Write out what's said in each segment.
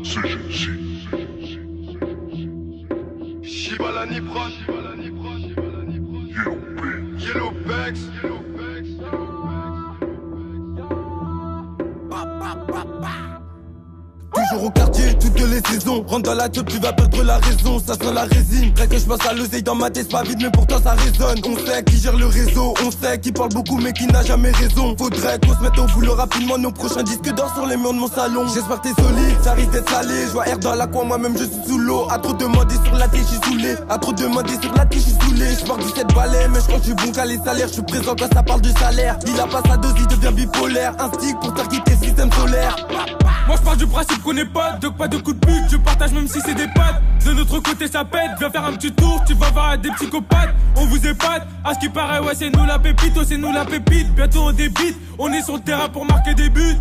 CGC. Shibalani Prod. Yellow Bex. Toujours au quartier, toutes les saisons. Rentre dans la tête, tu vas perdre la raison. Ça sent la résine. Vrai que je pense à l'oseille dans ma tête, c'est pas vide, mais pourtant ça résonne. On sait qui gère le réseau. On sait qui parle beaucoup, mais qui n'a jamais raison. Faudrait qu'on se mette au boulot rapidement. Nos prochains disques d'or sur les murs de mon salon. J'espère que t'es solide, ça risque d'être salé. Je vois R dans la coin, moi-même je suis sous l'eau. À trop demander sur la tête, je suis saoulé. À trop demander sur la tête, je suis saoulé. Je porte 17 balais, mais je crois que je suis bon qu'à les salaires. Je suis présent quand ça parle de salaire. Il a pas sa dose, il devient bipolaire. Un stick pour faire quitter le système solaire. Moi je pars du principe qu'on est potes, donc pas de coups de pute, je partage même si c'est des potes. De notre côté ça pète, viens faire un petit tour, tu vas voir des psychopathes. On vous épate, à ce qui paraît ouais c'est nous la pépite, oh c'est nous la pépite. Bientôt on débite, on est sur le terrain pour marquer des buts.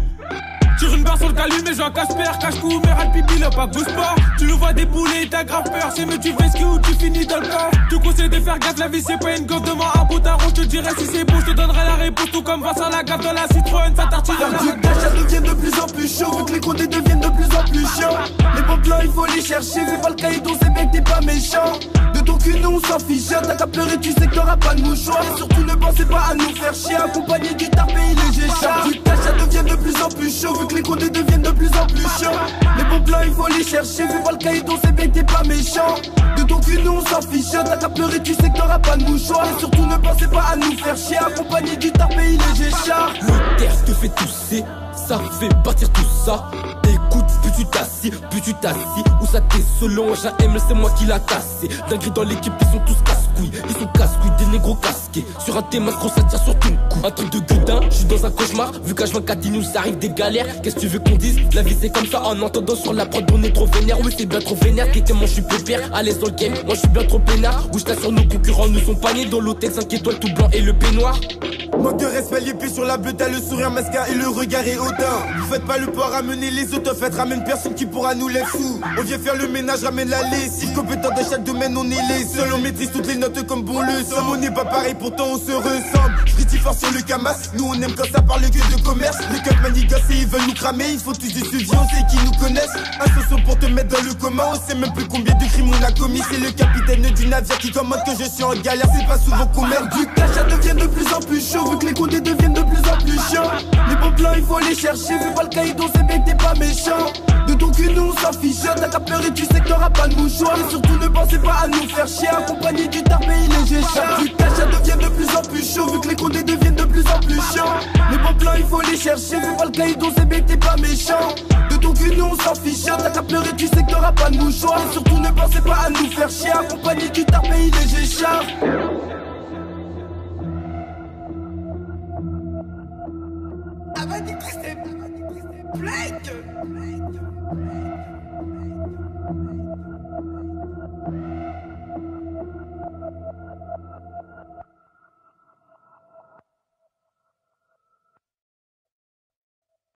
Tire une barre sur le calumet, mais je vois Casper, cache-cou, mais râle pipi, là pas bouge pas. Tu nous vois débouler, t'as grave peur, c'est mais tu fais ce ou tu finis dans le corps. Tu conseilles de faire gaffe, la vie c'est pas une gosse, demain un bout à je te dirai si c'est beau, je te donnerai la réponse, tout comme Vincent la gaffe dans la Citroën, ça tartine dans la Du cash, ça devient de plus en plus chaud, vu que les condés deviennent de plus en plus chiants. Les bons plans, il faut les chercher, fais pas le caïdon, c'est bien que t'es pas méchant. De ton cul, nous on s'en fiche, t'as qu'à pleurer, tu sais que t'auras pas de mouchoir. Et surtout ne pensez pas à nous faire chier, accompagné du tarpé, il est géchard. Du cash, ça devient de plus en plus chaud, vu que les condés deviennent de plus en plus chiants. Les bons plans, il faut les chercher, fais pas le caïdon, c'est bien que t'es pas méchant. De ton cul, nous on s'en fiche, t'as qu'à pleurer, tu sais que t'auras pas de mouchoir. Et surtout ne pensez pas à nous faire chier, accompagné du tarpé, il est géchard. Le terre te fait tousser, ça fait partir tout ça. Écoute, plus tu t'assis, où ça t'est selon J.A.M, c'est moi qui l'a cassé. Dinguerie dans l'équipe, ils sont tous casse-couilles, ils sont casse-couilles, des négros casqués. Sur un thème, gros ça tire sur ton cou. Un truc de gudin, je suis dans un cauchemar, vu qu'H24 il nous arrive des galères. Qu'est-ce que tu veux qu'on dise? La vie c'est comme ça, en entendant sur la prod, on est trop vénère. Oui c'est bien trop vénère, moi je suis pépère, à l'aise dans le game, moi je suis bien trop peinard. Où je t'assure nos concurrents nous sont paniers dans l'hôtel 5 étoiles tout blanc et le peignoir. Manque de respect, les pieds sur la bleue, t'as le sourire masquin et le regard est hautain. Vous faites pas le poids, ramener les autres, en fait, ramène personne qui pourra nous les fous. On vient faire le ménage, ramène la lessive. Compétent dans chaque domaine, on est les seuls. On maîtrise toutes les notes comme bon le somme. On n'est pas pareil, pourtant on se ressemble. Streety fort sur le camas, nous on aime quand ça parle que de commerce. Les cups manigassés, ils veulent nous cramer, il faut tous du suivi, on sait qui nous connaissent. Un socio pour te mettre dans le coma, on sait même plus combien de crimes on a commis. C'est le capitaine du navire qui commande que je suis en galère, c'est pas souvent qu'on merde. Du cash, ça devient de plus en plus chaud, vu que les condés deviennent de plus en plus chiants. Les bons plans, il faut les chercher, fais pas le caïdon, c'est bien que t'es pas méchant. De ton cul, nous on s'en fiche, t'as qu'à pleurer, tu sais que t'auras pas de mouchoir. Et surtout ne pensez pas à nous faire chier, accompagné du tarpé, il est géchard. Du cash, ça devient de plus en plus chaud, vu que les condés deviennent de plus en plus chiants. Les bons plans, il faut les chercher, fais pas le caïdon, c'est bien que t'es pas méchant. De ton cul, nous on s'en fiche, t'as qu'à pleurer, tu sais que t'auras pas de mouchoir. Et surtout ne pensez pas à nous faire chier, accompagné du tarpé, il est géchard.